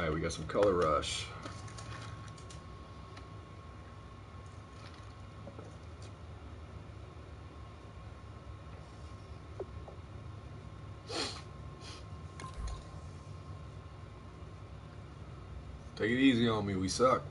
right, we got some color rush. Take it easy on me, we suck.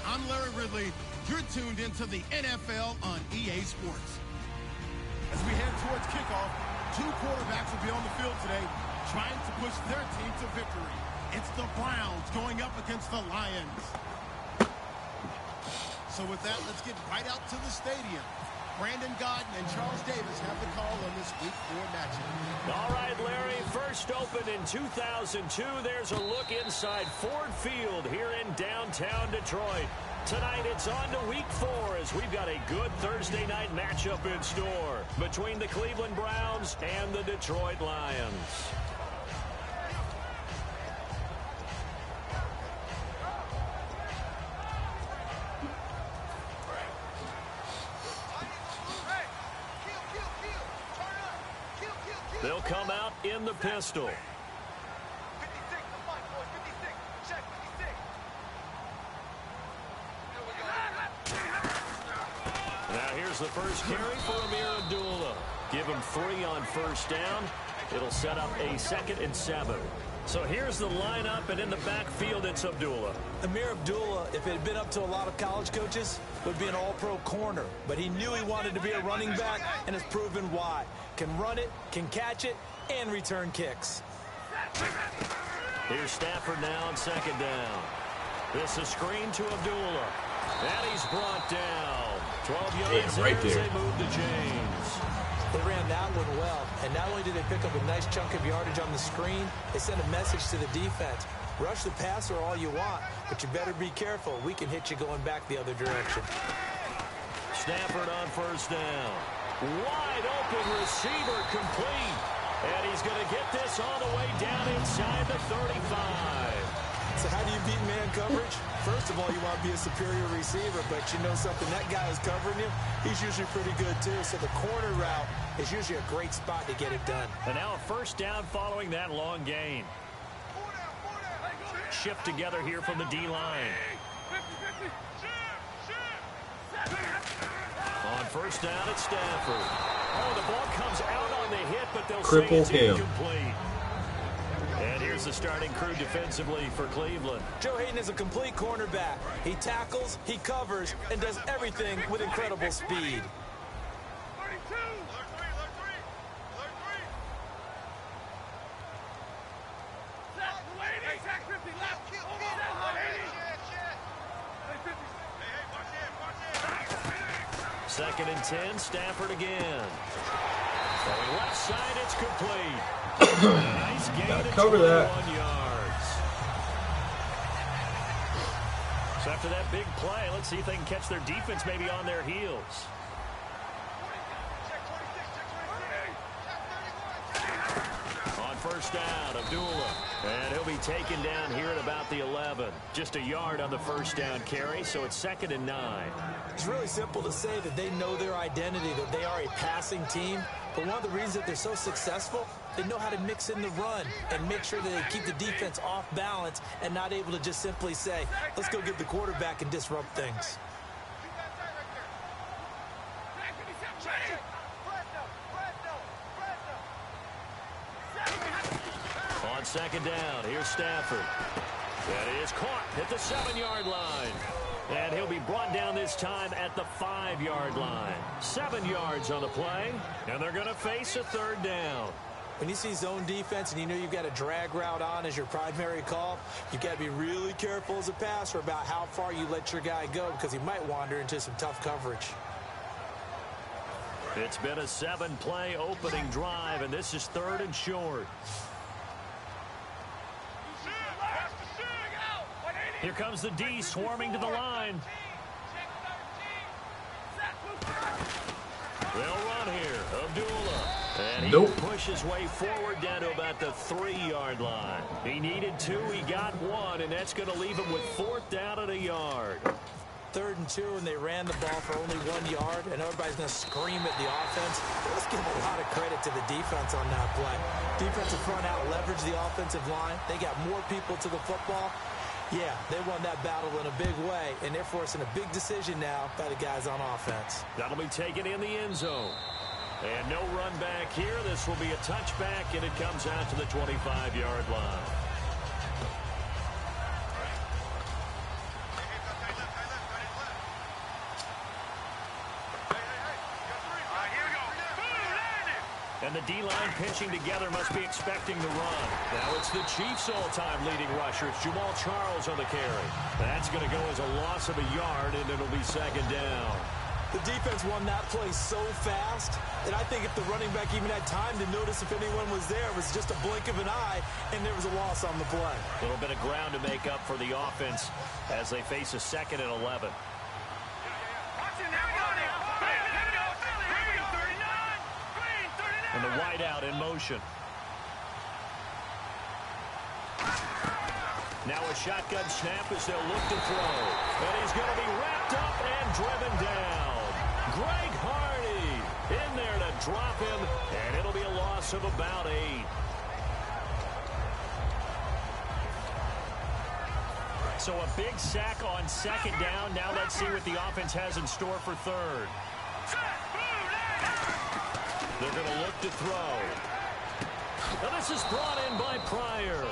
I'm Larry Ridley. You're tuned into the NFL on EA Sports. As we head towards kickoff, two quarterbacks will be on the field today trying to push their team to victory. It's the Browns going up against the Lions. So with that, let's get right out to the stadium. Brandon Godden and Charles Davis have the call on this Week 4 matchup. All right, Larry, first opened in 2002. There's a look inside Ford Field here in downtown Detroit. Tonight, it's on to Week 4 as we've got a good Thursday night matchup in store between the Cleveland Browns and the Detroit Lions. They'll come out in the pistol. Now here's the first carry for Amir Abdullah. Give him 3 on first down. It'll set up a 2nd and 7. So here's the lineup, and in the backfield, it's Abdullah. Amir Abdullah, if it had been up to a lot of college coaches, would be an all-pro corner. But he knew he wanted to be a running back, and has proven why. Can run it, can catch it, and return kicks. Here's Stafford now on 2nd down. This is screen to Abdullah. And he's brought down. 12 yards right there. They move the chains. They ran that one well, and not only did they pick up a nice chunk of yardage on the screen, they sent a message to the defense. Rush the passer all you want, but you better be careful. We can hit you going back the other direction. Stafford on first down. Wide open receiver complete. And he's going to get this all the way down inside the 35. So how do you beat man coverage? First of all, you want to be a superior receiver, but you know something, that guy is covering you, he's usually pretty good too. So the corner route is usually a great spot to get it done. And now a first down following that long gain. Shift together here from the D-line. On first down, it's Stafford. Oh, the ball comes out on the hit, but they'll say it's incomplete. And here's the starting crew defensively for Cleveland. Joe Hayden is a complete cornerback. He tackles, he covers, and does everything with incredible speed. Second and 10, Stafford again. Going left side, it's complete. Nice gain of 21 yards. So after that big play, let's see if they can catch their defense maybe on their heels. On first down, Abdullah. And he'll be taken down here at about the 11. Just a yard on the first down carry, so it's 2nd and 9. It's really simple to say that they know their identity, that they are a passing team. But one of the reasons that they're so successful, they know how to mix in the run and make sure that they keep the defense off balance and not able to just simply say, let's go get the quarterback and disrupt things. On 2nd down, here's Stafford. That is caught at the 7-yard line. And he'll be brought down this time at the 5-yard line. 7 yards on the play, and they're going to face a 3rd down. When you see zone defense and you know you've got a drag route on as your primary call, you've got to be really careful as a passer about how far you let your guy go because he might wander into some tough coverage. It's been a 7-play opening drive, and this is 3rd and short. Here comes the D swarming to the line. They'll run here. Abdullah. And he will push his way forward down to about the 3-yard line. He needed 2. He got 1, and that's going to leave him with 4th down at a yard. 3rd and 2, and they ran the ball for only 1 yard, and everybody's going to scream at the offense. Let's give a lot of credit to the defense on that play. Defensive front out leveraged the offensive line. They got more people to the football. Yeah, they won that battle in a big way, and they're forcing a big decision now by the guys on offense. That'll be taken in the end zone. And no run back here. This will be a touchback, and it comes out to the 25-yard line. And the D-line pinching together must be expecting the run. Now it's the Chiefs' all-time leading rusher. It's Jamal Charles on the carry. That's going to go as a loss of a yard, and it'll be 2nd down. The defense won that play so fast, and I think if the running back even had time to notice if anyone was there, it was just a blink of an eye, and there was a loss on the play. A little bit of ground to make up for the offense as they face a 2nd and 11. And the wideout in motion. Now a shotgun snap as they'll look to throw. And he's going to be wrapped up and driven down. Greg Hardy in there to drop him, and it'll be a loss of about 8. So a big sack on 2nd down. Now let's see what the offense has in store for 3rd. They're going to look to throw. Now this is brought in by Pryor.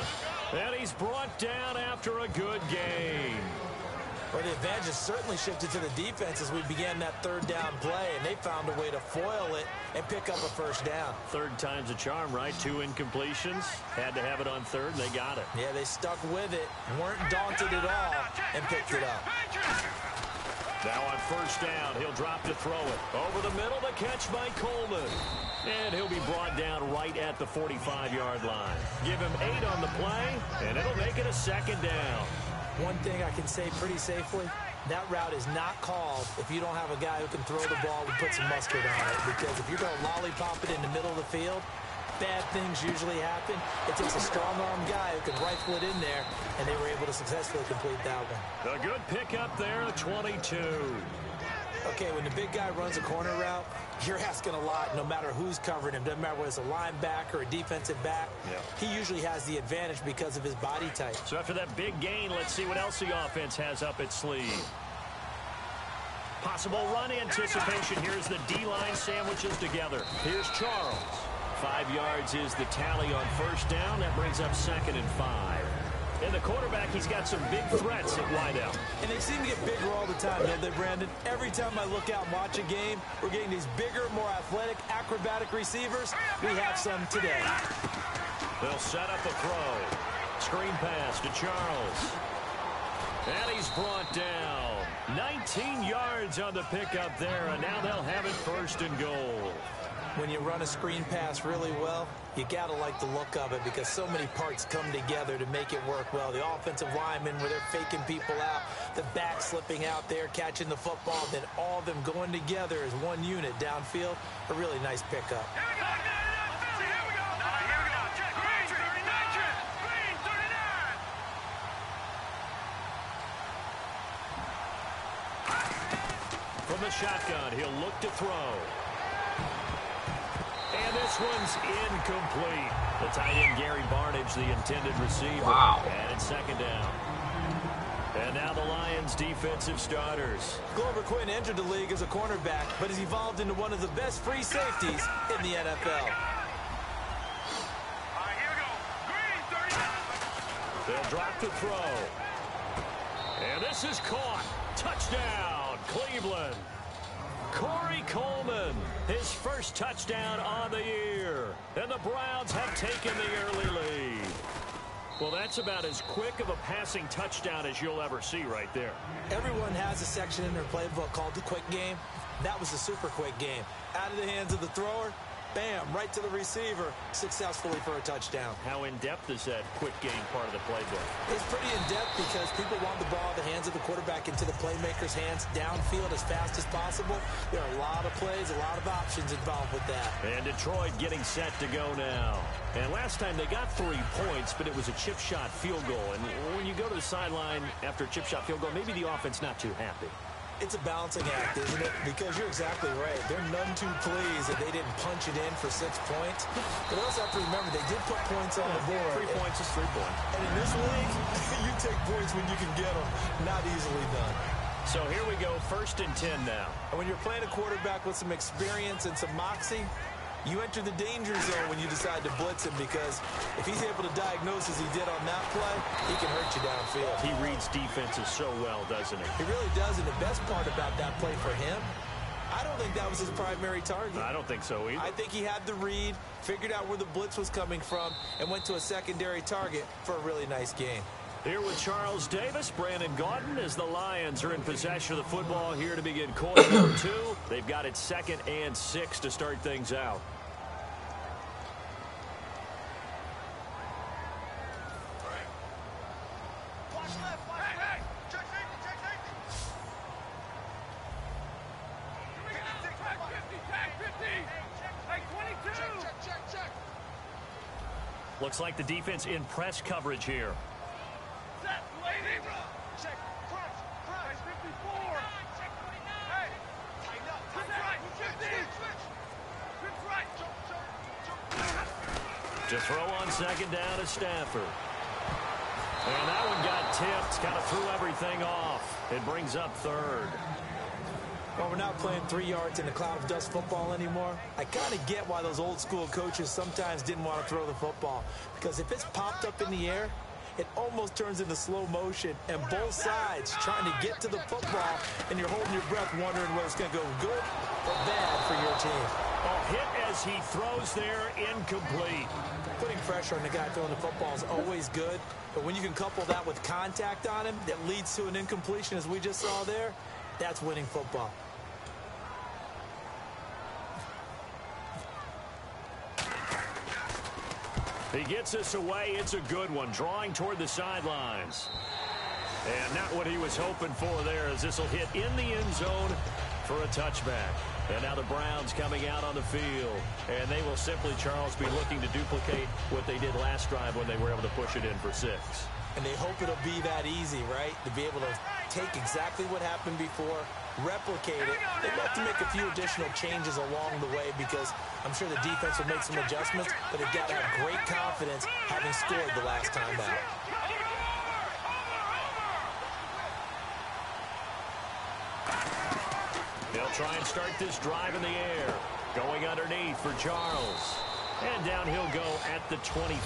And he's brought down after a good game. Well, the advantage has certainly shifted to the defense as we began that 3rd down play, and they found a way to foil it and pick up a 1st down. 3rd time's a charm, right? 2 incompletions. Had to have it on 3rd, and they got it. Yeah, they stuck with it, weren't daunted at all, and picked it up. Now on 1st down, he'll drop to throw it. Over the middle, the catch by Coleman. And he'll be brought down right at the 45-yard line. Give him 8 on the play, and it'll make it a 2nd down. One thing I can say pretty safely, that route is not called if you don't have a guy who can throw the ball and put some mustard on it. Because if you're going to lollipop it in the middle of the field, bad things usually happen. It takes a strong-arm guy who can rifle it in there, and they were able to successfully complete that one. A good pickup there, 22. Okay, when the big guy runs a corner route, you're asking a lot no matter who's covering him. Doesn't matter whether it's a linebacker or a defensive back. Yeah. He usually has the advantage because of his body type. So after that big gain, let's see what else the offense has up its sleeve. Possible run anticipation. Here's the D-line sandwiches together. Here's Charles. 5 yards is the tally on 1st down. That brings up 2nd and 5. And the quarterback, he's got some big threats at wideout. And they seem to get bigger all the time, don't they, Brandon? Every time I look out and watch a game, we're getting these bigger, more athletic, acrobatic receivers. We have some today. They'll set up a throw. Screen pass to Charles. And he's brought down. 19 yards on the pickup there, and now they'll have it 1st and goal. When you run a screen pass really well, you got to like the look of it because so many parts come together to make it work well. The offensive linemen where they're faking people out, the back slipping out there, catching the football, then all of them going together as one unit downfield. A really nice pickup. From the shotgun, he'll look to throw. And this one's incomplete. The tight end, Gary Barnage, the intended receiver. Wow. And it's 2nd down. And now the Lions' defensive starters. Glover Quinn entered the league as a cornerback, but has evolved into one of the best free safeties in the NFL. They'll drop to throw. And this is caught. Touchdown, Cleveland. Corey Coleman, his first touchdown on the year. And the Browns have taken the early lead. Well, that's about as quick of a passing touchdown as you'll ever see right there. Everyone has a section in their playbook called the quick game. That was a super quick game. Out of the hands of the thrower, bam, right to the receiver, successfully for a touchdown. How in-depth is that quick game part of the playbook? It's pretty in-depth because people want the ball in the hands of the quarterback into the playmaker's hands downfield as fast as possible. There are a lot of plays, a lot of options involved with that. And Detroit getting set to go now. And last time they got 3 points, but it was a chip shot field goal. And when you go to the sideline after a chip shot field goal, maybe the offense not too happy. It's a balancing act, isn't it? Because you're exactly right. They're none too pleased that they didn't punch it in for 6 points. But also have to remember, they did put points on the board. 3 points is 3 points. And in this league, you take points when you can get them. Not easily done. So here we go, 1st and 10 now. And when you're playing a quarterback with some experience and some moxie, you enter the danger zone when you decide to blitz him, because if he's able to diagnose as he did on that play, he can hurt you downfield. He reads defenses so well, doesn't he? He really does, and the best part about that play for him, I don't think that was his primary target. I don't think so either. I think he had the read, figured out where the blitz was coming from, and went to a secondary target for a really nice game. Here with Charles Davis, Brandon Gaudin, as the Lions are in possession of the football here to begin quarter number 2. They've got it 2nd and 6 to start things out. Looks like the defense in press coverage here. Check, crunch, 54. Hey, tighten up, To throw on 2nd down to Stafford. And that one got tipped, kind of threw everything off. It brings up 3rd. Well, we're not playing 3 yards in a cloud of dust football anymore. I kind of get why those old school coaches sometimes didn't want to throw the football. Because if it's popped up in the air, it almost turns into slow motion, and both sides trying to get to the football, and you're holding your breath wondering whether it's going to go good or bad for your team. Oh, hit as he throws there, incomplete. Putting pressure on the guy throwing the football is always good, but when you can couple that with contact on him that leads to an incompletion, as we just saw there, that's winning football. He gets us away. It's a good one, drawing toward the sidelines. And not what he was hoping for there, as this will hit in the end zone for a touchback. And now the Browns coming out on the field. And they will simply, Charles, be looking to duplicate what they did last drive when they were able to push it in for 6. And they hope it'll be that easy, right? To be able to take exactly what happened before, replicate it. They'd have to make a few additional changes along the way, because I'm sure the defense will make some adjustments, but they've got to have great confidence having scored the last time out. They'll try and start this drive in the air. Going underneath for Charles. And down he'll go at the 25.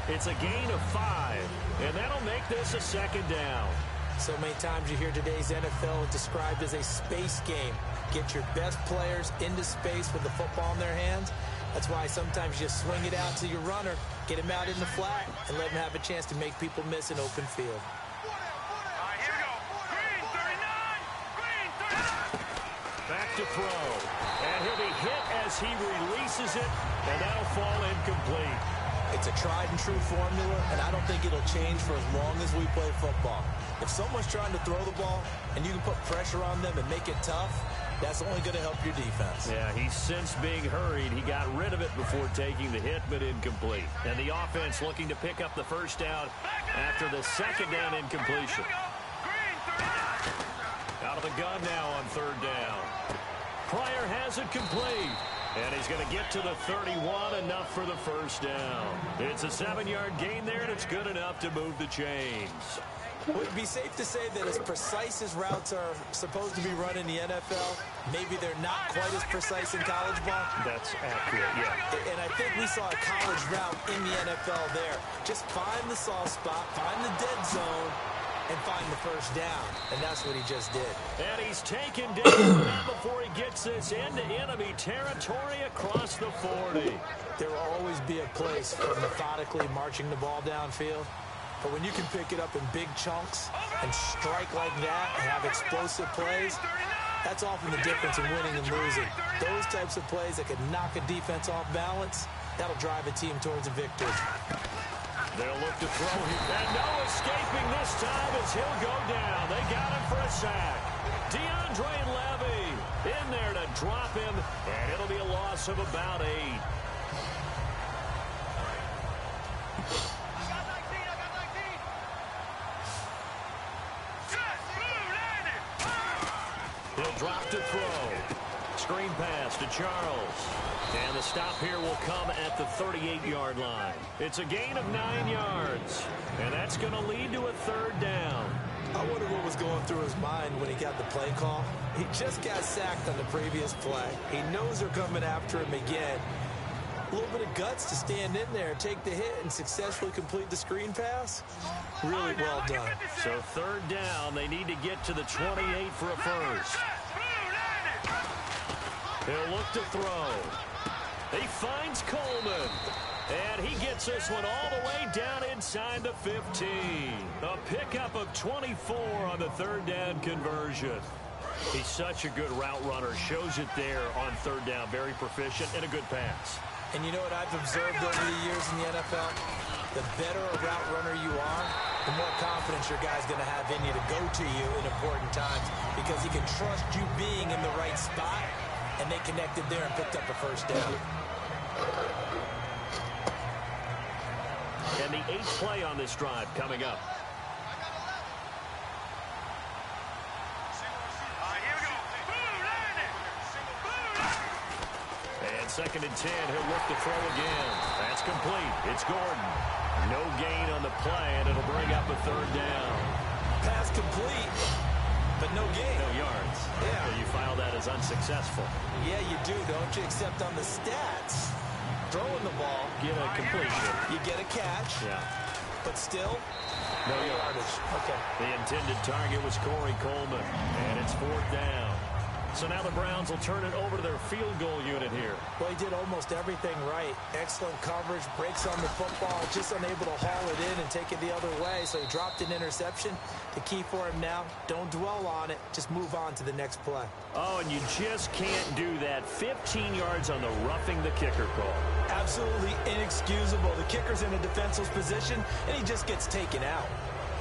It's a gain of 5, and that'll make this a 2nd down. So many times you hear today's NFL described as a space game. Get your best players into space with the football in their hands. That's why sometimes you swing it out to your runner, get him out in the flat, and let him have a chance to make people miss an open field. All right, here we go. Green, 39. Back to throw. And he'll be hit as he releases it, and that'll fall incomplete. It's a tried-and-true formula, and I don't think it'll change for as long as we play football. If someone's trying to throw the ball and you can put pressure on them and make it tough, that's only going to help your defense. Yeah, he's since being hurried. He got rid of it before taking the hit, but incomplete. And the offense looking to pick up the 1st down after the 2nd down incompletion. Out of the gun now on 3rd down. Pryor has it complete. And he's going to get to the 31, enough for the 1st down. It's a 7-yard gain there, and it's good enough to move the chains. Would it be safe to say that as precise as routes are supposed to be run in the NFL, maybe they're not quite as precise in college ball? That's accurate, yeah. And I think we saw a college route in the NFL there. Just find the soft spot, find the dead zone, and find the first down. And that's what he just did. And he's taken down not before he gets this into enemy territory across the 40. There will always be a place for methodically marching the ball downfield. But when you can pick it up in big chunks and strike like that and have explosive plays, that's often the difference in winning and losing. Those types of plays that can knock a defense off balance, that'll drive a team towards a victory. They'll look to throw him. And no escaping this time as he'll go down. They got him for a sack. DeAndre Levy in there to drop him, and it'll be a loss of about 8. He'll drop to throw. Screen pass to Charles. And the stop here will come at the 38-yard line. It's a gain of 9 yards. And that's going to lead to a 3rd down. I wonder what was going through his mind when he got the play call. He just got sacked on the previous play. He knows they're coming after him again. A little bit of guts to stand in there, take the hit, and successfully complete the screen pass. Really well done. So 3rd down, they need to get to the 28 for a first. He'll look to throw. He finds Coleman. And he gets this one all the way down inside the 15. A pickup of 24 on the 3rd down conversion. He's such a good route runner. Shows it there on 3rd down. Very proficient and a good pass. And you know what I've observed over the years in the NFL? The better a route runner you are, the more confidence your guy's going to have in you to go to you in important times because he can trust you being in the right spot, and they connected there and picked up a first down. And the 8th play on this drive coming up. And 2nd and 10, he'll look to throw again. That's complete. It's Gordon. No gain on the play, and it'll bring up a 3rd down. Pass complete, but no gain. No yards. Yeah. So you file that as unsuccessful. Yeah, you do, don't you? Except on the stats. Throwing the ball. Get a completion. You get a catch. Yeah. But still, no yardage. Okay. The intended target was Corey Coleman, and it's 4th down. So now the Browns will turn it over to their field goal unit here. Well, he did almost everything right. Excellent coverage, breaks on the football, just unable to haul it in and take it the other way. So he dropped an interception. The key for him now, don't dwell on it. Just move on to the next play. Oh, and you just can't do that. 15 yards on the roughing the kicker call. Absolutely inexcusable. The kicker's in a defenseless position, and he just gets taken out.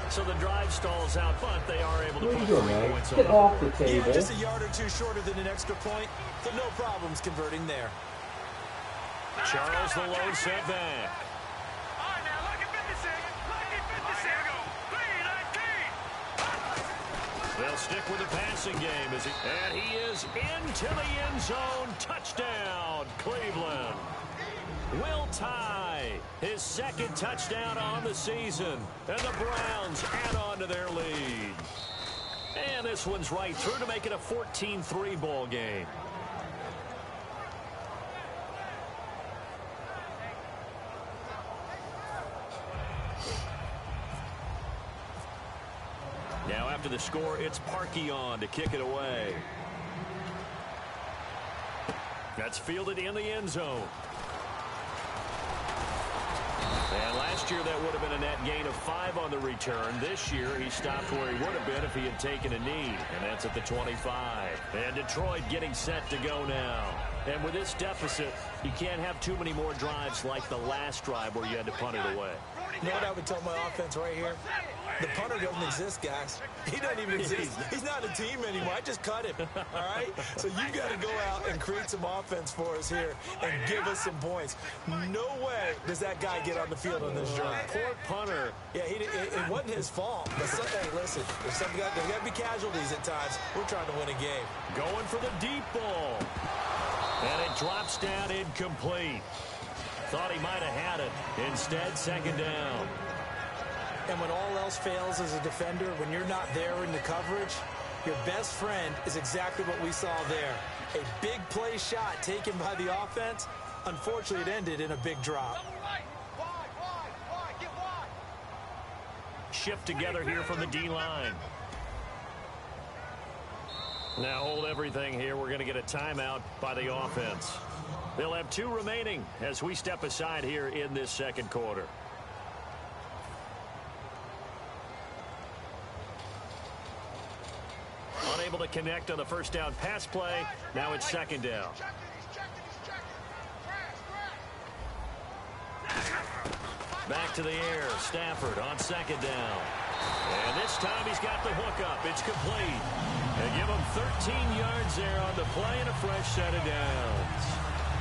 So the drive stalls out, but they are able to put 3 points on. Get off the table. Yeah, just a yard or two shorter than an extra point, so no problems converting there. Charles the lone setback. All right, now, look at 56. Look at 56. They'll stick with the passing game as and he is into the end zone. Touchdown, Cleveland. Will tie his 2nd touchdown on the season, and the Browns add on to their lead. And this one's right through to make it a 14-3 ball game. Now after the score, it's Parkey on to kick it away. That's fielded in the end zone. And last year, that would have been a net gain of 5 on the return. This year, he stopped where he would have been if he had taken a knee, and that's at the 25. And Detroit getting set to go now. And with this deficit, you can't have too many more drives like the last drive where you had to punt it away. You know what I would tell my offense right here? The punter doesn't exist, guys. He doesn't even exist. He's not a team anymore. I just cut him, all right? So you've got to go out and create some offense for us here and give us some points. No way does that guy get on the field on this drive. Poor punter. Yeah, it wasn't his fault. But hey, listen, there's got to be casualties at times. We're trying to win a game. Going for the deep ball. And it drops down incomplete. Thought he might have had it. Instead, 2nd down. And when all else fails as a defender, when you're not there in the coverage, your best friend is exactly what we saw there. A big play shot taken by the offense. Unfortunately, it ended in a big drop. Shift together here from the D-line. Now hold everything here. We're going to get a timeout by the offense. They'll have 2 remaining as we step aside here in this second quarter. Unable to connect on the first down pass play. Now it's second down. Back to the air. Stafford on second down. And this time he's got the hook up. It's complete. They give him 13 yards there on the play and a fresh set of downs.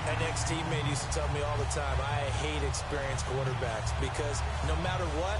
An ex-teammate used to tell me all the time, I hate experienced quarterbacks because no matter what,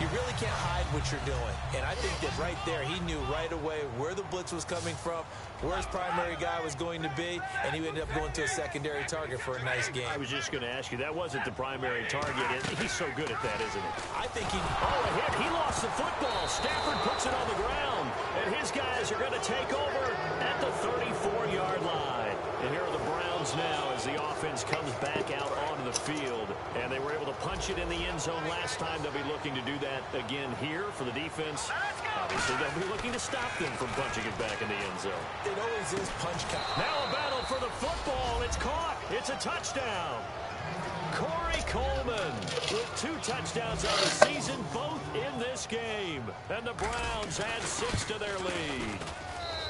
you really can't hide what you're doing. And I think that right there, he knew right away where the blitz was coming from, where his primary guy was going to be, and he ended up going to a secondary target for a nice game. I was just going to ask you, that wasn't the primary target. He's so good at that, isn't he? I think he... Oh, a hit. He lost the football. Stafford puts it on the ground, and his guys are going to take over at the 34-yard line. And here are the Browns now as the offense comes back out onto the field. And they were able to punch it in the end zone last time. They'll be looking to do that again here for the defense. Obviously, they'll be looking to stop them from punching it back in the end zone. It always is punch count. Now a battle for the football. It's caught. It's a touchdown. Corey Coleman with 2 touchdowns on the season, both in this game. And the Browns add 6 to their lead.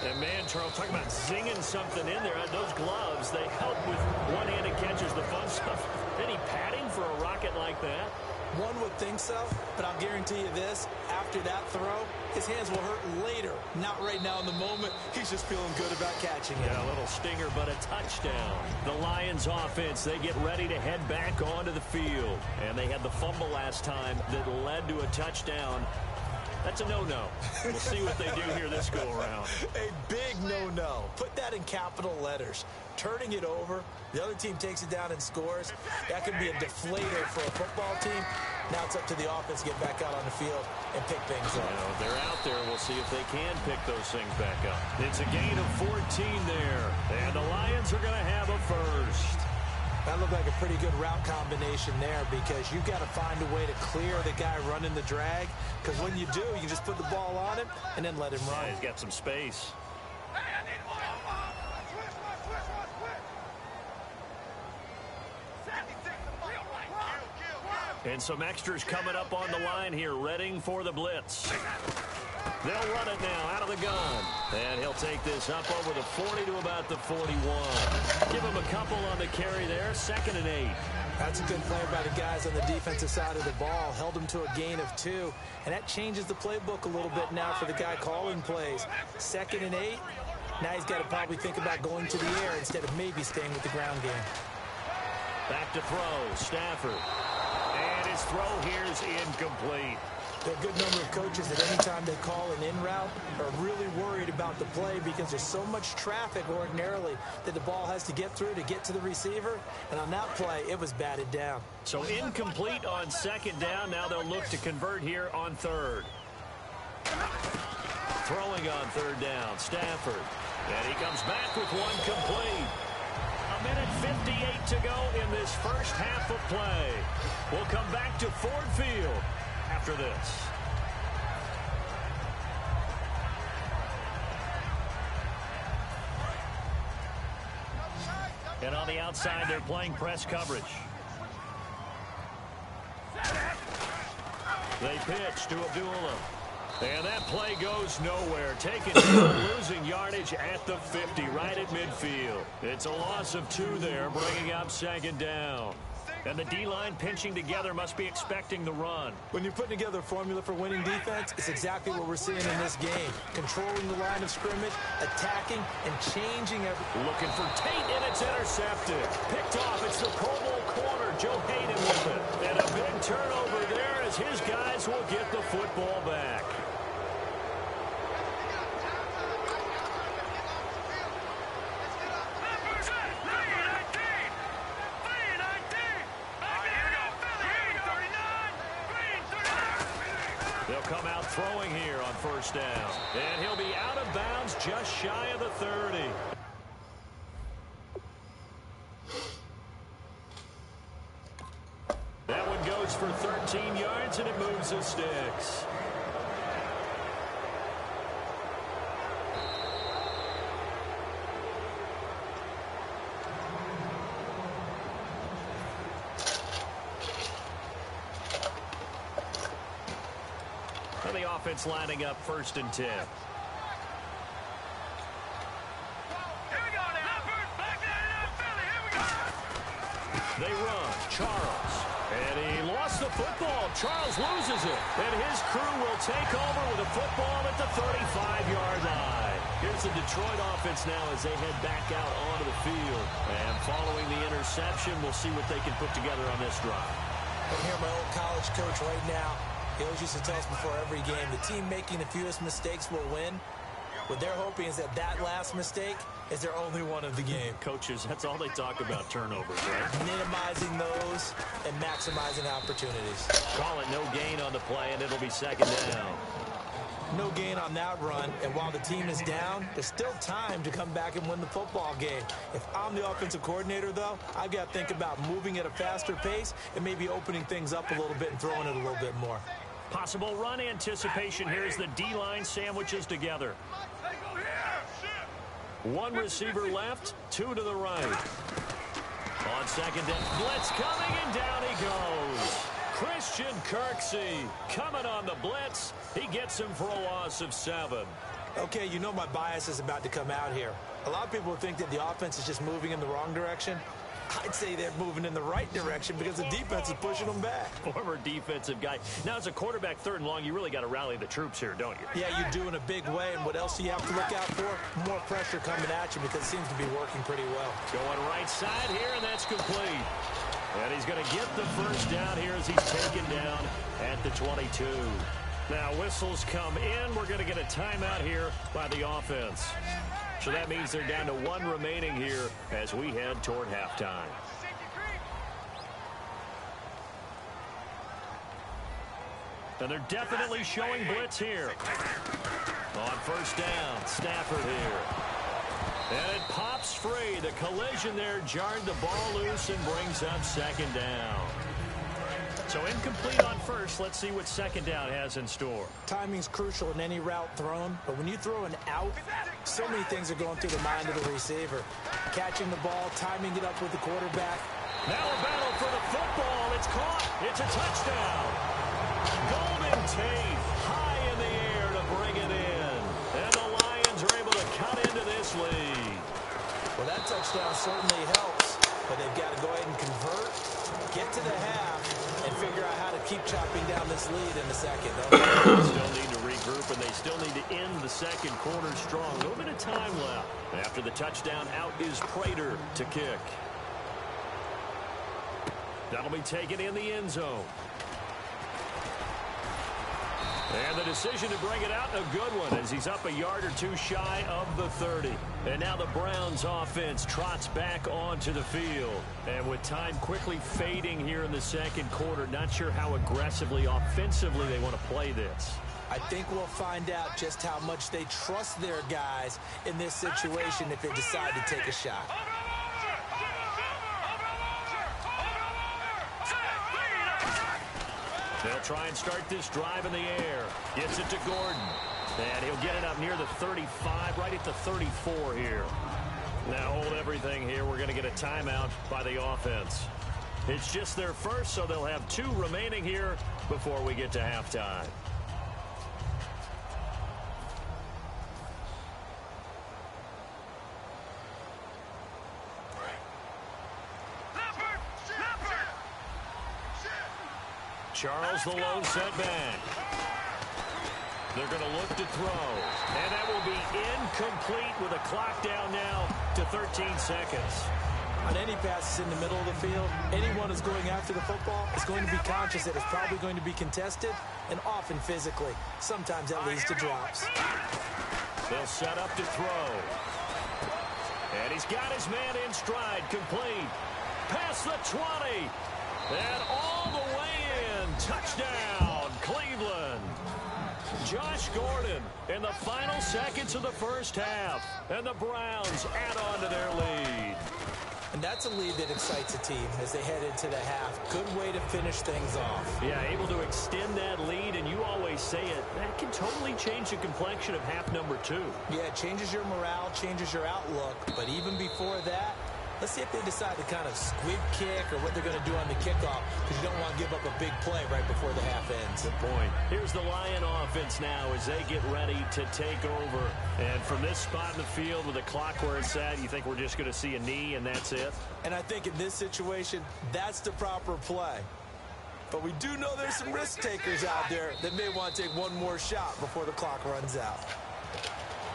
And man, Charles, talking about zinging something in there. Those gloves, they help with one-handed catches, the fun stuff. Any padding for a rocket like that? One would think so, but I'll guarantee you this. After that throw, his hands will hurt later. Not right now in the moment. He's just feeling good about catching it. Yeah, a little stinger, but a touchdown. The Lions offense, they get ready to head back onto the field. And they had the fumble last time that led to a touchdown. That's a no-no. We'll see what they do here this go-around. A big no-no. Put that in capital letters. Turning it over, the other team takes it down and scores. That could be a deflator for a football team. Now it's up to the offense to get back out on the field and pick things up. Well, they're out there. We'll see if they can pick those things back up. It's a gain of 14 there. And the Lions are going to have a first. That looked like a pretty good route combination there because you've got to find a way to clear the guy running the drag. Because when you do, you just put the ball on him and then let him run. Yeah, he's got some space. And some extras coming up on the line here, readying for the blitz. They'll run it now out of the gun. And he'll take this up over the 40 to about the 41. Give him a couple on the carry there. 2nd and 8. That's a good play by the guys on the defensive side of the ball. Held him to a gain of 2. And that changes the playbook a little bit now for the guy calling plays. 2nd and 8. Now he's got to probably think about going to the air instead of maybe staying with the ground game. Back to throw. Stafford. And his throw here is incomplete. There are a good number of coaches that any time they call an in route are really worried about the play because there's so much traffic ordinarily that the ball has to get through to get to the receiver. And on that play, it was batted down. So incomplete on 2nd down. Now they'll look to convert here on 3rd. Throwing on 3rd down, Stafford. And he comes back with one complete. 1:58 to go in this first half of play. We'll come back to Ford Field after this. And on the outside, they're playing press coverage. They pitch to Abdullah. And that play goes nowhere. Taken down, losing yardage at the 50, right at midfield. It's a loss of 2 there, bringing up 2nd down. And the D-line pinching together must be expecting the run. When you're putting together a formula for winning defense, it's exactly what we're seeing in this game. Controlling the line of scrimmage, attacking, and changing everything. Looking for Tate, and it's intercepted. Picked off, it's the Pro Bowl corner, Joe Hayden with it. And a big turnover there as his guys will get the football back. They'll come out throwing here on first down. And he'll be out of bounds just shy of the 30. That one goes for 13 yards, and it moves the sticks. And the offense lining up 1st and 10. They run. Charles. And he lost the football. Charles loses it. And his crew will take over with a football at the 35-yard line. Here's the Detroit offense now as they head back out onto the field. And following the interception, we'll see what they can put together on this drive. I hear my old college coach right now. He always used to tell us before every game, the team making the fewest mistakes will win. What they're hoping is that last mistake is their only one of the game. Coaches, that's all they talk about, turnovers, right? Minimizing those and maximizing opportunities. Call it no gain on the play, and it'll be 2nd down. No gain on that run, and while the team is down, there's still time to come back and win the football game. If I'm the offensive coordinator, though, I've got to think about moving at a faster pace and maybe opening things up a little bit and throwing it a little bit more. Possible run anticipation here as the D-line sandwiches together. One receiver left, 2 to the right. On 2nd down, blitz coming, and down he goes. Christian Kirksey coming on the blitz. He gets him for a loss of 7. Okay, you know my bias is about to come out here. A lot of people think that the offense is just moving in the wrong direction. I'd say they're moving in the right direction because the defense is pushing them back. Former defensive guy. Now, as a quarterback 3rd and long, you really got to rally the troops here, don't you? Yeah, you do in a big way. And what else do you have to look out for? More pressure coming at you because it seems to be working pretty well. Going right side here, and that's complete. And he's going to get the 1st down here as he's taken down at the 22. Now, whistles come in. We're going to get a timeout here by the offense. So that means they're down to 1 remaining here as we head toward halftime. And they're definitely showing blitz here. On 1st down, Stafford here. And it pops free. The collision there jarred the ball loose and brings up 2nd down. So incomplete on 1st. Let's see what 2nd down has in store. Timing's crucial in any route thrown, but when you throw an out, so many things are going through the mind of the receiver. Catching the ball, timing it up with the quarterback. Now a battle for the football. It's caught. It's a touchdown. Golden Tate high in the air to bring it in. And the Lions are able to cut into this lead. Well, that touchdown certainly helps, but they've got to go ahead and convert, get to the half, and figure out how to keep chopping down this lead in the 2nd. They still need to regroup, and they still need to end the 2nd quarter strong. A little bit of time left. After the touchdown, out is Prater to kick. That'll be taken in the end zone. And the decision to bring it out, a good one, as he's up a yard or 2 shy of the 30. And now the Browns offense trots back onto the field. And with time quickly fading here in the 2nd quarter, not sure how aggressively, offensively they want to play this. I think we'll find out just how much they trust their guys in this situation if they decide to take a shot. They'll try and start this drive in the air. Gets it to Gordon. And he'll get it up near the 35, right at the 34 here. Now hold everything here. We're going to get a timeout by the offense. It's just their 1st, so they'll have 2 remaining here before we get to halftime. Charles, the low setback. They're going to look to throw. And that will be incomplete with a clock down now to 13 seconds. On any passes in the middle of the field, anyone who's going after the football is going to be conscious that it's probably going to be contested and often physically. Sometimes that leads to drops. They'll set up to throw. And he's got his man in stride, complete. Past the 20. And all the way in. Touchdown, Cleveland. Josh Gordon in the final seconds of the first half. And the Browns add on to their lead. And that's a lead that excites a team as they head into the half. Good way to finish things off. Yeah, able to extend that lead, and you always say it, that can totally change the complexion of half number 2. Yeah, it changes your morale, changes your outlook. But even before that, let's see if they decide to kind of squib kick or what they're going to do on the kickoff, because you don't want to give up a big play right before the half ends. Good point. Here's the Lion offense now as they get ready to take over. And from this spot in the field with the clock where it's at, you think we're just going to see a knee and that's it? And I think in this situation, that's the proper play. But we do know there's some risk takers out there that may want to take one more shot before the clock runs out.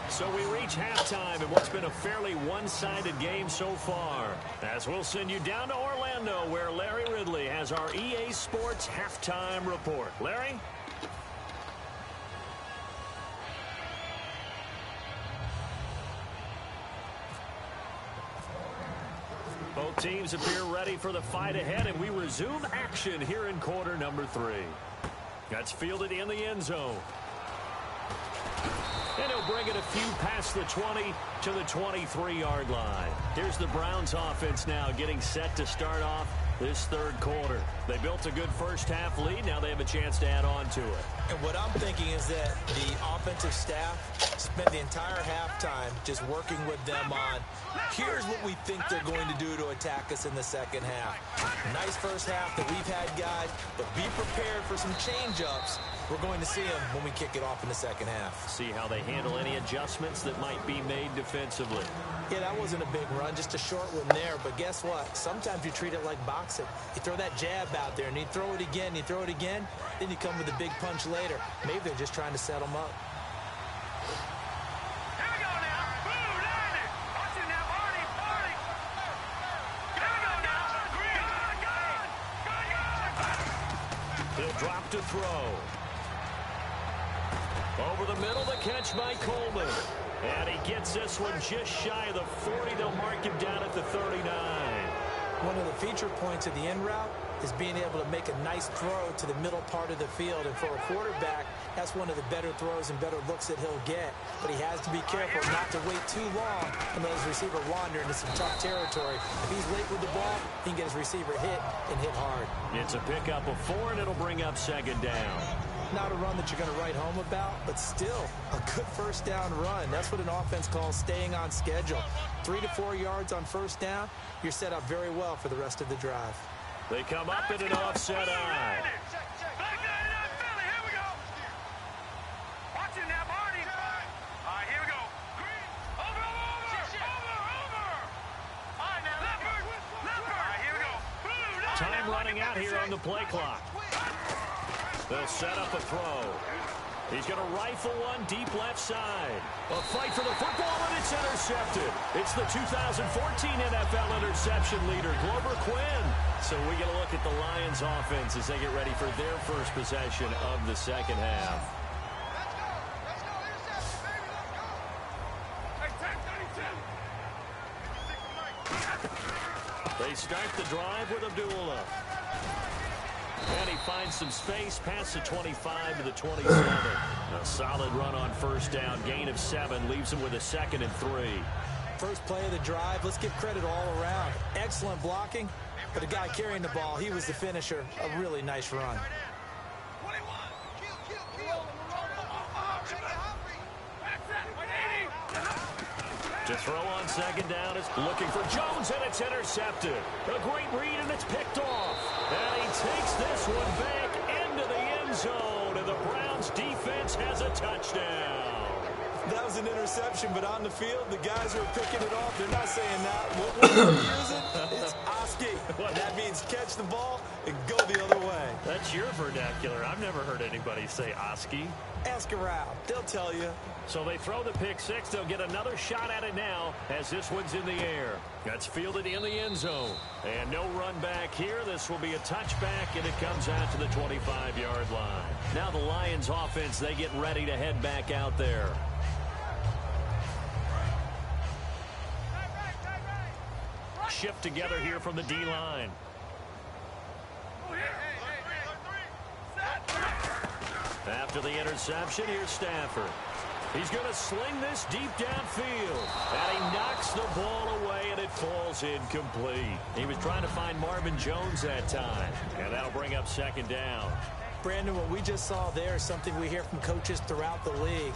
So we reach halftime in what's been a fairly one-sided game so far. As we'll send you down to Orlando, where Larry Ridley has our EA Sports halftime report. Larry? Both teams appear ready for the fight ahead, and we resume action here in quarter number 3. That's fielded in the end zone. And he'll bring it a few past the 20 to the 23-yard line. Here's the Browns offense now getting set to start off this third quarter. They built a good first half lead. Now they have a chance to add on to it. And what I'm thinking is that the offensive staff spent the entire halftime just working with them on, here's what we think they're going to do to attack us in the second half. Nice first half that we've had, guys, but be prepared for some change-ups. We're going to see them when we kick it off in the second half. See how they handle any adjustments that might be made defensively. Yeah, that wasn't a big run, just a short one there. But guess what? Sometimes you treat it like boxing. You throw that jab out there, and you throw it again, you throw it again, then you come with a big punch later. Maybe they're just trying to set them up. Here we go now. Blue, Niner. Watch it now, Barney, Barney. Here we go now. Green. Gone. He'll drop to throw. Over the middle, the catch by Coleman. And he gets this one just shy of the 40. They'll mark him down at the 39. One of the feature points of the end route is being able to make a nice throw to the middle part of the field. And for a quarterback, that's one of the better throws and better looks that he'll get. But he has to be careful not to wait too long and let his receiver wander into some tough territory. If he's late with the ball, he can get his receiver hit and hit hard. It's a pickup of 4, and it'll bring up second down. Not a run that you're going to write home about, but still a good first down run. That's what an offense calls staying on schedule. 3 to 4 yards on first down, you're set up very well for the rest of the drive. They come up in an offset eye. Back there in Philly. Here we go. Watch it now, Barney. All right, here we go. Green. Over. All right, now, Leopard. All right, here we go. Blue. Time running out here on the play clock. They'll set up a throw. He's going to rifle one deep left side. A fight for the football, and it's intercepted. It's the 2014 NFL interception leader, Glover Quinn. So we get a look at the Lions offense as they get ready for their first possession of the second half. Let's go. Interception, baby. Let's go. They start the drive with Abdullah. And he finds some space past the 25 to the 27. A solid run on first down. Gain of 7 leaves him with a 2nd and 3. First play of the drive, let's give credit all around. Excellent blocking, but the guy carrying the ball, he was the finisher. A really nice run. To throw on second down is looking for Jones, and it's intercepted. A great read, and it's picked off. And he takes this one back into the end zone, and the Browns defense has a touchdown. That was an interception, but on the field, the guys who are picking it off, they're not saying that. What we're using is Oski. That means catch the ball and go the other way. That's your vernacular. I've never heard anybody say Oski. Ask around. They'll tell you. So they throw the pick 6. They'll get another shot at it now as this one's in the air. That's fielded in the end zone. And no run back here. This will be a touchback, and it comes out to the 25-yard line. Now the Lions offense, they get ready to head back out there. Shift together here from the D-line. After the interception, here's Stafford. He's going to sling this deep downfield. And he knocks the ball away, and it falls incomplete. He was trying to find Marvin Jones that time. And that'll bring up second down. Brandon, what we just saw there is something we hear from coaches throughout the league.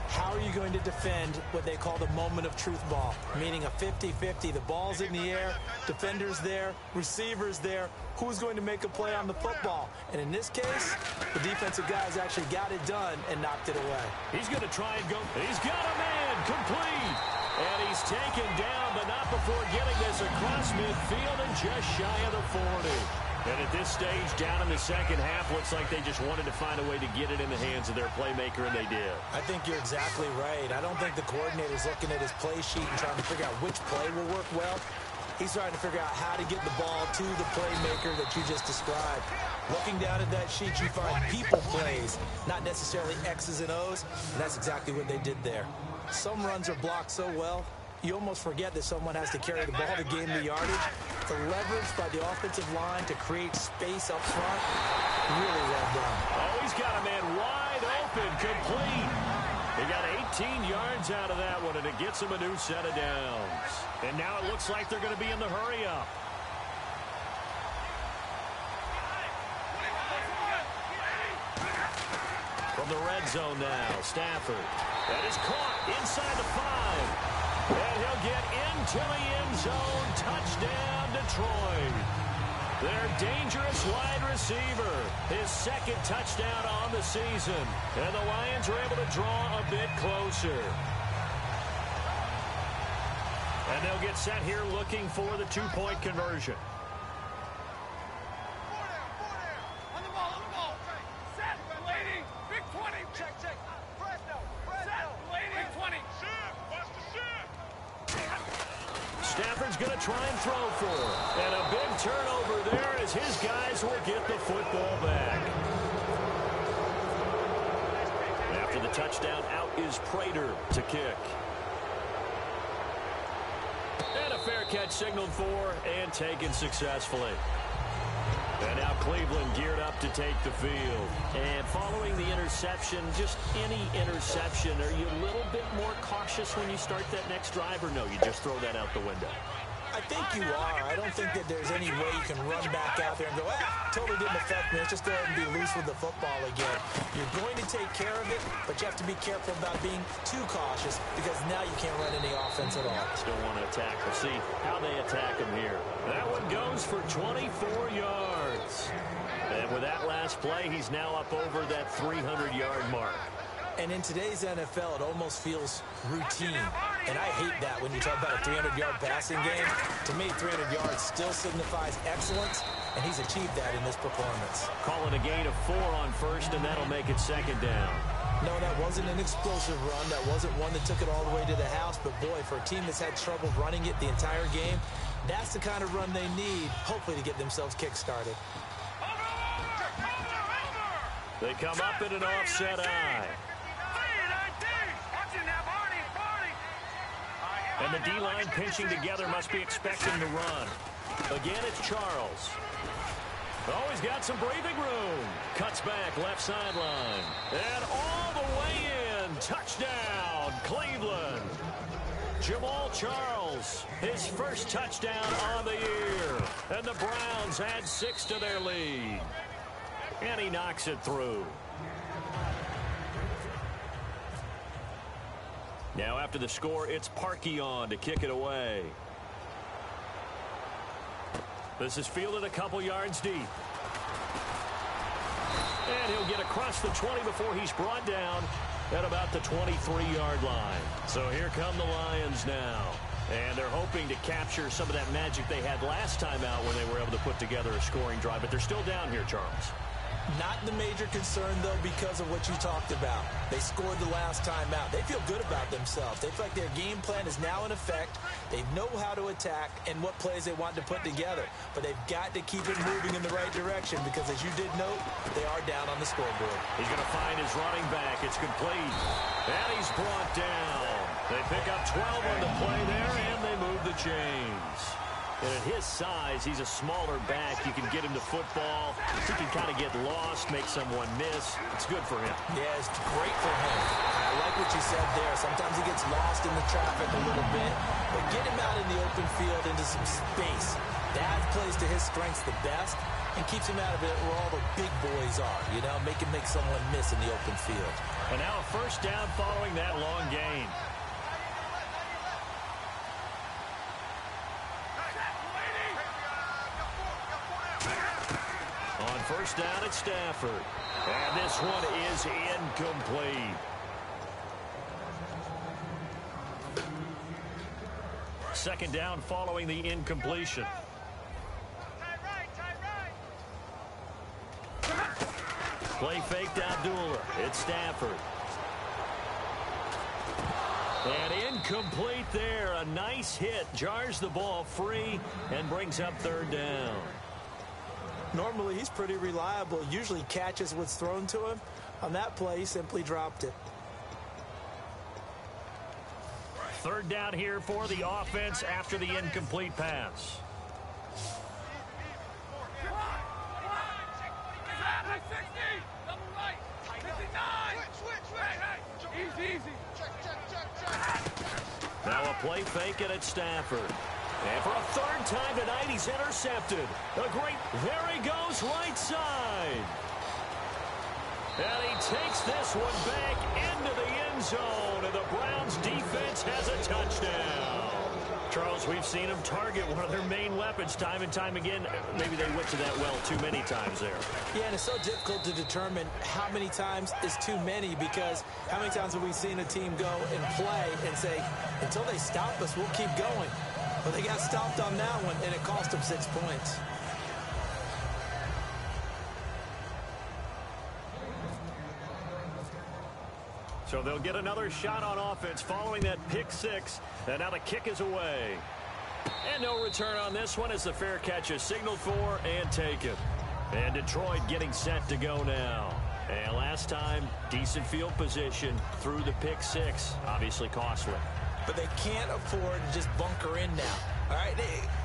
How are you going to defend what they call the moment of truth ball, meaning a 50-50? The ball's in the air, defenders there, receivers there. Who's going to make a play on the football? And in this case, the defensive guys actually got it done and knocked it away. He's going to try and go. He's got a man complete. And he's taken down, but not before getting this across midfield and just shy of the 40. And at this stage, down in the second half, looks like they just wanted to find a way to get it in the hands of their playmaker, and they did. I think you're exactly right. I don't think the coordinator's looking at his play sheet and trying to figure out which play will work well. He's trying to figure out how to get the ball to the playmaker that you just described. Looking down at that sheet, you find people plays, not necessarily X's and O's, and that's exactly what they did there. Some runs are blocked so well, you almost forget that someone has to carry the ball to gain the yardage. The leverage by the offensive line to create space up front, really well done. Oh, he's got a man wide open, complete. He got 18 yards out of that one, and it gets him a new set of downs. And now it looks like they're going to be in the hurry-up. From the red zone now, Stafford. That is caught inside the 5. And he'll get into the end zone. Touchdown, Detroit. Their dangerous wide receiver. His second touchdown on the season. And the Lions are able to draw a bit closer. And they'll get set here looking for the two-point conversion. On the ball. Set, lady. Big 20. Check. Fresno. Set, lady. Big 20. Watch the shift. Stafford's going to try and throw for it. And a big turnover there as his guys will get the football back. After the touchdown, out is Prater to kick. And a fair catch signaled for and taken successfully. And now Cleveland geared up to take the field. And following the interception, just any interception, are you a little bit more cautious when you start that next drive, or no, you just throw that out the window? I think you are. I don't think that there's any way you can run back out there and go, totally didn't affect me. Let's just go ahead and be loose with the football again. You're going to take care of it, but you have to be careful about being too cautious because now you can't run any offense at all. Still want to attack. We'll see how they attack him here. That one goes for 24 yards. And with that last play, he's now up over that 300-yard mark. And in today's NFL, it almost feels routine. And I hate that when you talk about a 300-yard passing game. To me, 300 yards still signifies excellence, and he's achieved that in this performance. Calling a gain of 4 on first, and that'll make it second down. No, that wasn't an explosive run. That wasn't one that took it all the way to the house. But, boy, for a team that's had trouble running it the entire game, that's the kind of run they need, hopefully, to get themselves kick-started. They come up in an offset eye. And the D-line pinching together must be expecting the run. Again, it's Charles. Oh, he's got some breathing room. Cuts back, left sideline. And all the way in. Touchdown, Cleveland. Jamal Charles, his first touchdown on the year. And the Browns add 6 to their lead. And he knocks it through. Now after the score, it's Parkey on to kick it away. This is fielded a couple yards deep. And he'll get across the 20 before he's brought down at about the 23-yard line. So here come the Lions now. And they're hoping to capture some of that magic they had last time out when they were able to put together a scoring drive. But they're still down here, Charles. Not the major concern, though, because of what you talked about. They scored the last time out. They feel good about themselves. They feel like their game plan is now in effect. They know how to attack and what plays they want to put together. But they've got to keep it moving in the right direction because, as you did note, they are down on the scoreboard. He's going to find his running back. It's complete. And he's brought down. They pick up 12 on the play there, and they move the chains. And at his size, he's a smaller back. You can get him to football. He can kind of get lost, make someone miss. It's good for him. Yeah, it's great for him. I like what you said there. Sometimes he gets lost in the traffic a little bit. But get him out in the open field into some space. That plays to his strengths the best and keeps him out of it where all the big boys are. You know, make someone miss in the open field. And now a first down following that long gain. On first down, it's Stafford. And this one is incomplete. Second down following the incompletion. Play fake to Abdullah. It's Stafford. And incomplete there. A nice hit. Jars the ball free and brings up third down. Normally, he's pretty reliable. Usually catches what's thrown to him. On that play, he simply dropped it. Third down here for the offense after the incomplete pass. Now a play fake and it's Stafford. And for a third time tonight, he's intercepted. There he goes, right side. And he takes this one back into the end zone, and the Browns defense has a touchdown. Charles, we've seen them target one of their main weapons time and time again. Maybe they went to that well too many times there. Yeah, and it's so difficult to determine how many times is too many, because how many times have we seen a team go and play and say, until they stop us, we'll keep going. But they got stopped on that one, and it cost them 6 points. So they'll get another shot on offense following that pick six. And now the kick is away. And no return on this one as the fair catch is signaled for and taken. And Detroit getting set to go now. And last time, decent field position through the pick six. Obviously costly. But they can't afford to just bunker in now. All right,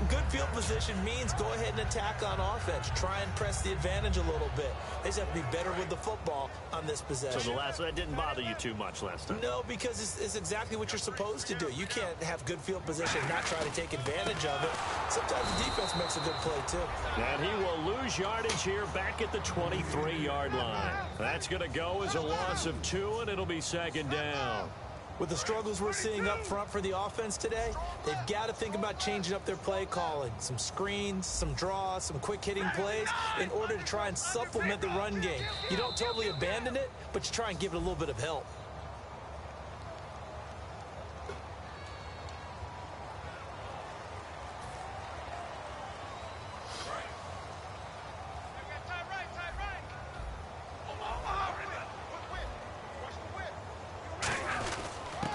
good field position means go ahead and attack on offense. Try and press the advantage a little bit. They just have to be better with the football on this possession. So that didn't bother you too much last time? No, because it's exactly what you're supposed to do. You can't have good field position and not try to take advantage of it. Sometimes the defense makes a good play, too. And he will lose yardage here back at the 23-yard line. That's going to go as a loss of 2, and it'll be second down. With the struggles we're seeing up front for the offense today, they've got to think about changing up their play calling. Some screens, some draws, some quick-hitting plays in order to try and supplement the run game. You don't totally abandon it, but you try and give it a little bit of help.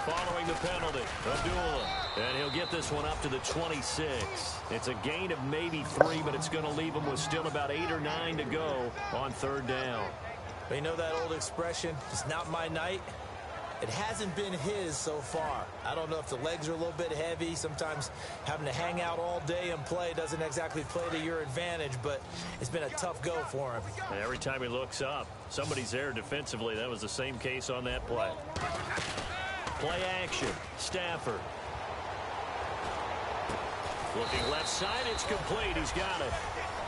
Following the penalty, Abdullah. And he'll get this one up to the 26. It's a gain of maybe 3, but it's going to leave him with still about 8 or 9 to go on third down. But you know that old expression, it's not my night? It hasn't been his so far. I don't know if the legs are a little bit heavy. Sometimes having to hang out all day and play doesn't exactly play to your advantage, but it's been a tough go for him. And every time he looks up, somebody's there defensively. That was the same case on that play. Play action. Stafford. Looking left side. It's complete. He's got it.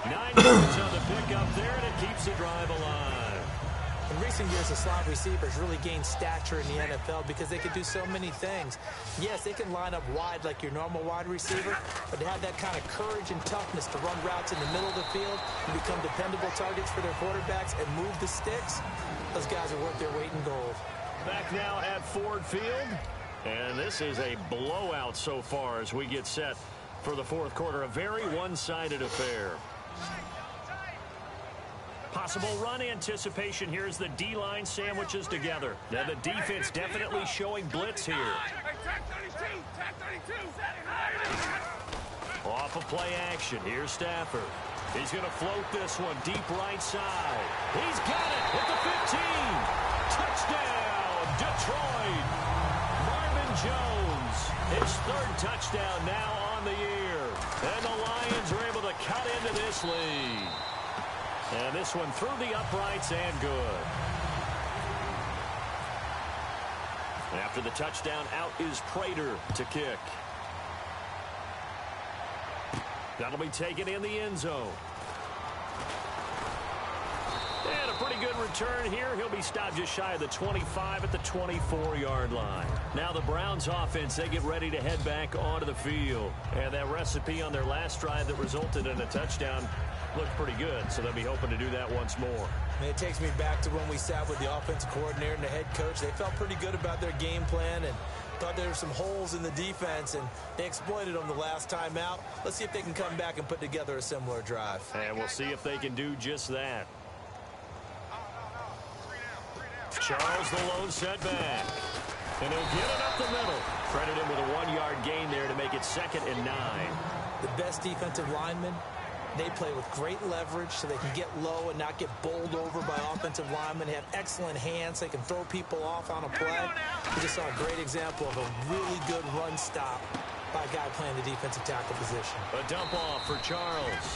9 yards on the pickup there, and it keeps the drive alive. In recent years, the slot receivers really gained stature in the NFL because they can do so many things. Yes, they can line up wide like your normal wide receiver, but they have that kind of courage and toughness to run routes in the middle of the field and become dependable targets for their quarterbacks and move the sticks. Those guys are worth their weight in gold. Back now at Ford Field. And this is a blowout so far as we get set for the fourth quarter. A very one-sided affair. Possible run anticipation here as the D-line sandwiches together. Now the defense definitely showing blitz here. Off of play action. Here's Stafford. He's going to float this one deep right side. He's got it at the 15. Touchdown, Detroit. Marvin Jones. His third touchdown now on the year. And the Lions are able to cut into this lead. And this one through the uprights and good. After the touchdown, out is Prater to kick. That'll be taken in the end zone. And a pretty good return here. He'll be stopped just shy of the 25 at the 24-yard line. Now the Browns offense, they get ready to head back onto the field. And that recipe on their last drive that resulted in a touchdown looked pretty good, so they'll be hoping to do that once more. And it takes me back to when we sat with the offensive coordinator and the head coach. They felt pretty good about their game plan and thought there were some holes in the defense, and they exploited them the last time out. Let's see if they can come back and put together a similar drive. And we'll see if they can do just that. Charles, the lone setback. And he'll get it up the middle. Credit him with a 1-yard gain there to make it 2nd and 9. The best defensive linemen, they play with great leverage so they can get low and not get bowled over by offensive linemen. They have excellent hands. They can throw people off on a play. We just saw a great example of a really good run stop by a guy playing the defensive tackle position. A dump off for Charles.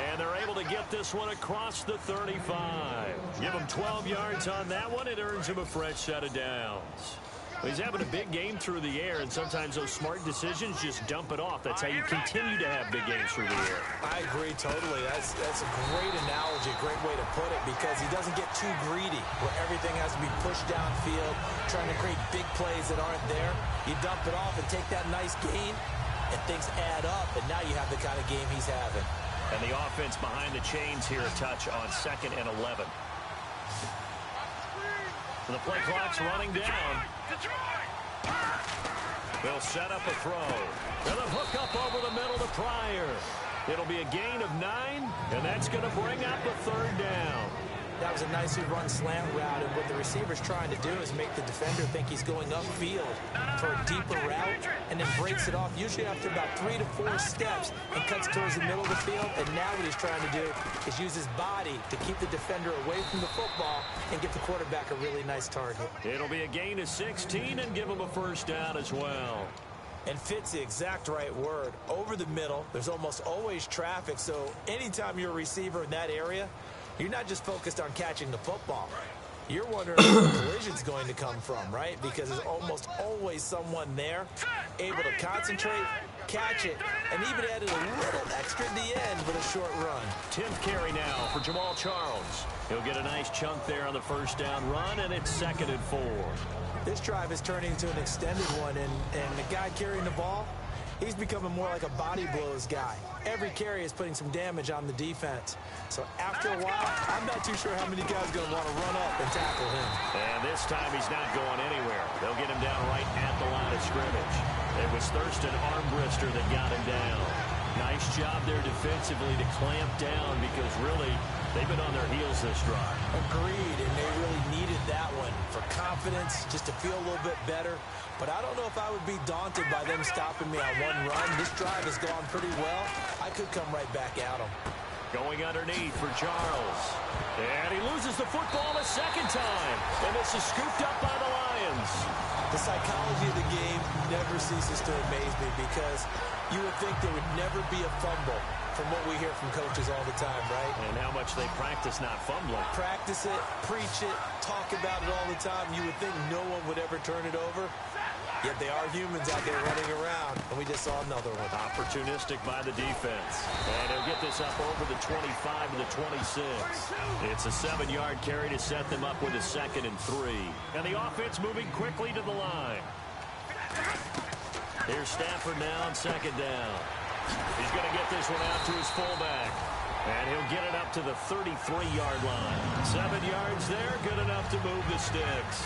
And they're able to get this one across the 35. Give him 12 yards on that one. It earns him a fresh set of downs. He's having a big game through the air, and sometimes those smart decisions just dump it off. That's how you continue to have big games through the air. I agree totally. That's a great analogy, a great way to put it, because he doesn't get too greedy where everything has to be pushed downfield, trying to create big plays that aren't there. You dump it off and take that nice gain, and things add up, and now you have the kind of game he's having. And the offense behind the chains here a touch on 2nd and 11. The play clock's running down. They'll set up a throw. And a hook up over the middle to Pryor. It'll be a gain of 9, and that's going to bring up the 3rd down. That was a nicely run slant route, and what the receiver's trying to do is make the defender think he's going upfield for a deeper route, and then breaks it off usually after about 3 to 4 steps and cuts towards the middle of the field. And now what he's trying to do is use his body to keep the defender away from the football and get the quarterback a really nice target. It'll be a gain of 16 and give him a 1st down as well. And fit's the exact right word. Over the middle, there's almost always traffic, so anytime you're a receiver in that area, you're not just focused on catching the football. You're wondering where the collision's going to come from, right? Because there's almost always someone there able to concentrate, catch it, and even added a little extra at the end with a short run. 10th carry now for Jamal Charles. He'll get a nice chunk there on the 1st down run, and it's 2nd and 4. This drive is turning into an extended one, and the guy carrying the ball, he's becoming more like a body blows guy. Every carry is putting some damage on the defense. So after a while, I'm not too sure how many guys are going to want to run up and tackle him. And this time he's not going anywhere. They'll get him down right at the line of scrimmage. It was Thurston Armbrister that got him down. Nice job there defensively to clamp down, because really they've been on their heels this drive. Agreed, and they really needed that one for confidence, just to feel a little bit better. But I don't know if I would be daunted by them stopping me on one run. This drive has gone pretty well. I could come right back at them. Going underneath for Charles. And he loses the football a 2nd time. And this is scooped up by the Lions. The psychology of the game never ceases to amaze me, because you would think there would never be a fumble from what we hear from coaches all the time, right? And how much they practice not fumbling. Practice it, preach it, talk about it all the time. You would think no one would ever turn it over. Yet they are humans out there running around, and we just saw another one. Opportunistic by the defense. And he'll get this up over the 25 to the 26. It's a 7-yard carry to set them up with a 2nd and 3. And the offense moving quickly to the line. Here's Stafford now on 2nd down. He's going to get this one out to his fullback. And he'll get it up to the 33-yard line. 7 yards there, good enough to move the sticks.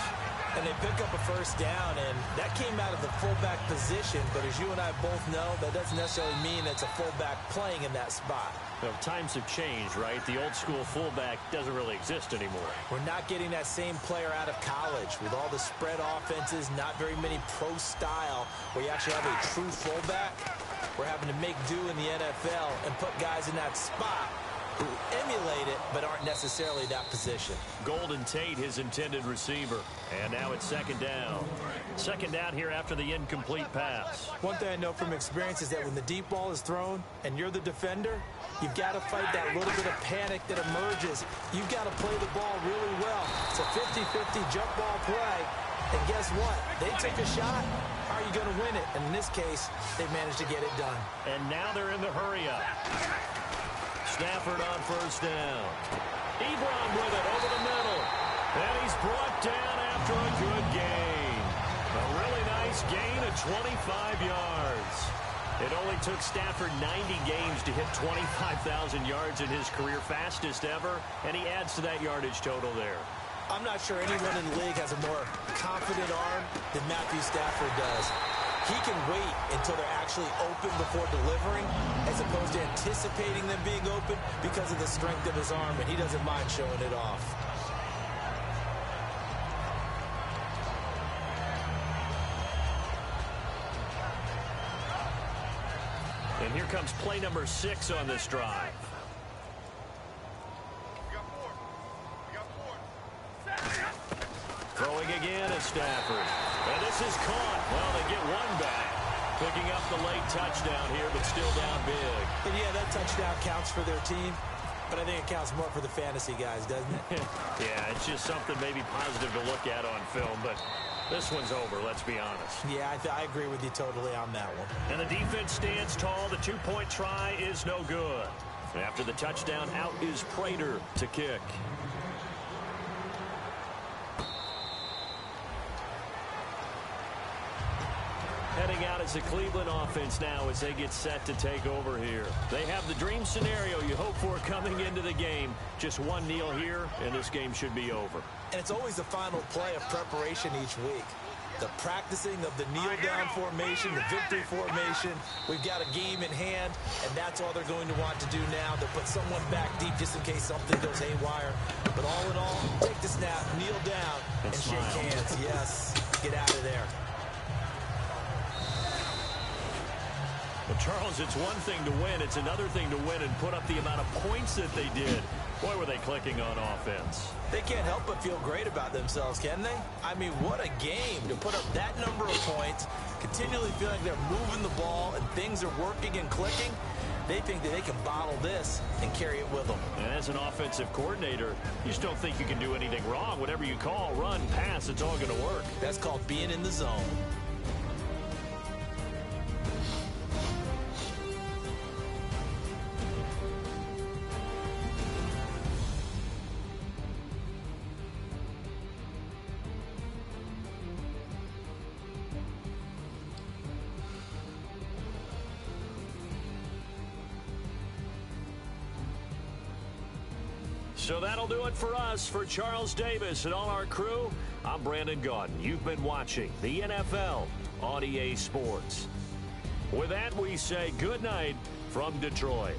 And they pick up a 1st down, and that came out of the fullback position. But as you and I both know, that doesn't necessarily mean it's a fullback playing in that spot. Well, times have changed, right? The old school fullback doesn't really exist anymore. We're not getting that same player out of college with all the spread offenses, not very many pro style where you actually have a true fullback. We're having to make do in the NFL and put guys in that spot who emulate it but aren't necessarily that position. Golden Tate, his intended receiver. And now it's second down. Second down here after the incomplete pass. One thing I know from experience is that when the deep ball is thrown and you're the defender, you've got to fight that little bit of panic that emerges. You've got to play the ball really well. It's a 50-50 jump ball play. And guess what? They took a shot. How are you going to win it? And in this case, they managed to get it done. And now they're in the hurry-up. Stafford on first down. Ebron with it over the middle. And he's brought down after a good gain. A really nice gain of 25 yards. It only took Stafford 90 games to hit 25,000 yards in his career, fastest ever, and he adds to that yardage total there. I'm not sure anyone in the league has a more confident arm than Matthew Stafford does. He can wait until they're actually open before delivering as opposed to anticipating them being open because of the strength of his arm, and he doesn't mind showing it off. And here comes play number 6 on this drive. Throwing again is Stafford. And this is caught. Well, they get one back. Picking up the late touchdown here, but still down big. And yeah, that touchdown counts for their team, but I think it counts more for the fantasy guys, doesn't it? Yeah, it's just something maybe positive to look at on film, but this one's over, let's be honest. Yeah, I agree with you totally on that one. And the defense stands tall. The two-point try is no good. After the touchdown, out is Prater to kick. Heading out is the Cleveland offense now as they get set to take over here. They have the dream scenario you hope for coming into the game. Just one kneel here, and this game should be over. And it's always the final play of preparation each week. The practicing of the kneel-down formation, the victory formation. We've got a game in hand, and that's all they're going to want to do now. They'll put someone back deep just in case something goes haywire. But all in all, take the snap, kneel down, and shake hands. Yes, get out of there. Well, Charles, it's one thing to win. It's another thing to win and put up the amount of points that they did. Boy, were they clicking on offense. They can't help but feel great about themselves, can they? I mean, what a game to put up that number of points, continually feeling they're moving the ball and things are working and clicking. They think that they can bottle this and carry it with them. And as an offensive coordinator, you just don't think you can do anything wrong. Whatever you call, run, pass, it's all going to work. That's called being in the zone. So that'll do it for us. For Charles Davis and all our crew, I'm Brandon Gaudin. You've been watching the NFL on EA Sports. With that, we say good night from Detroit.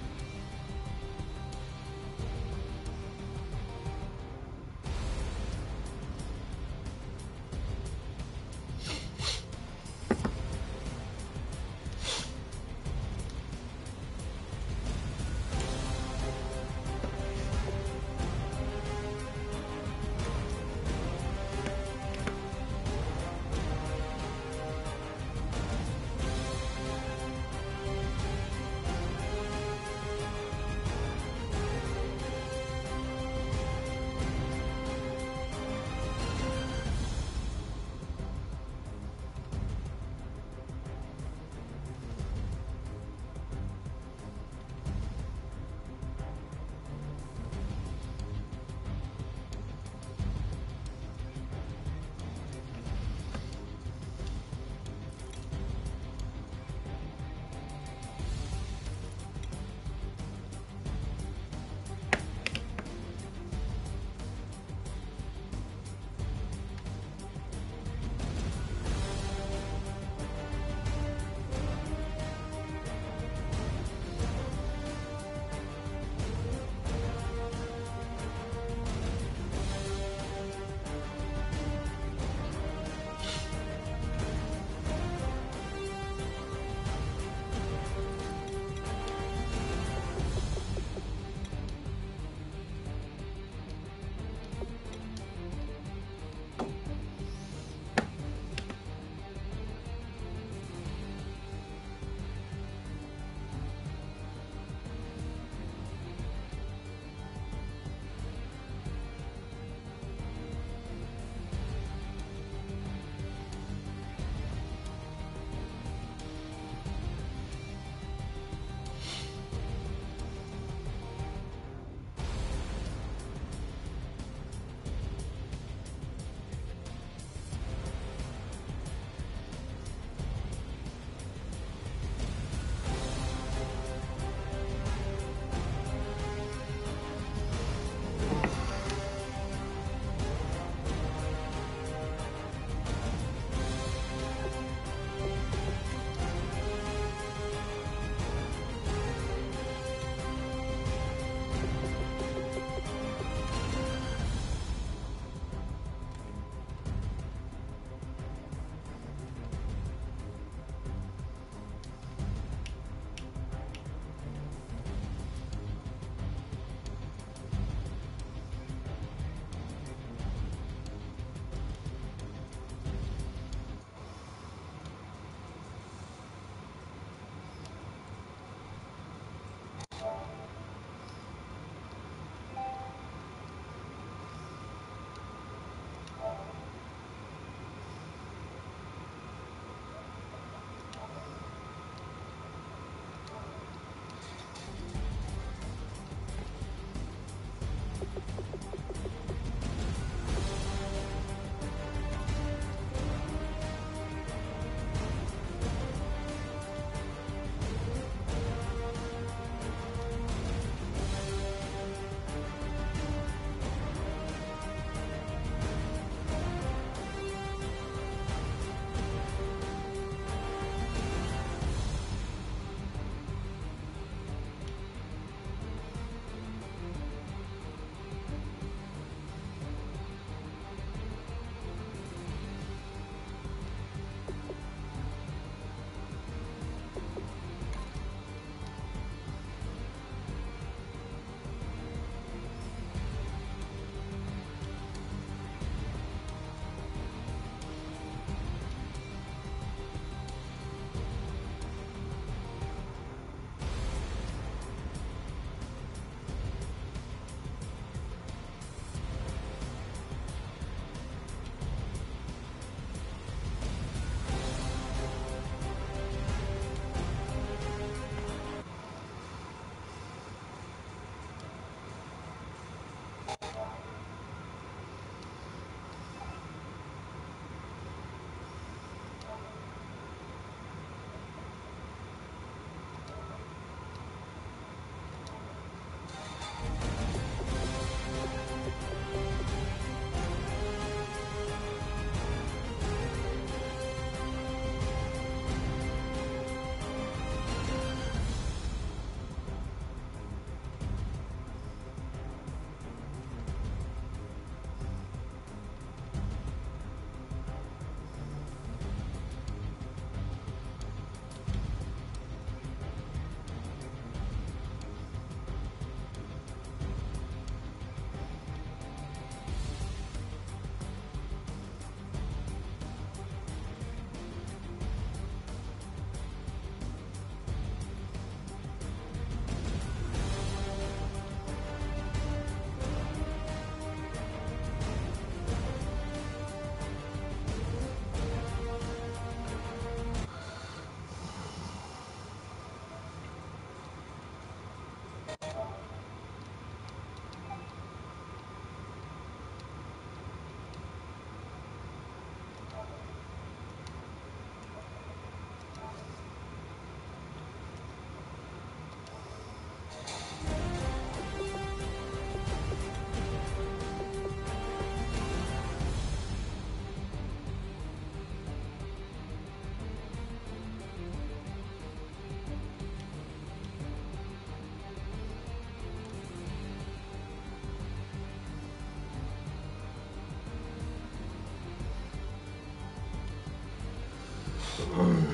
Come on.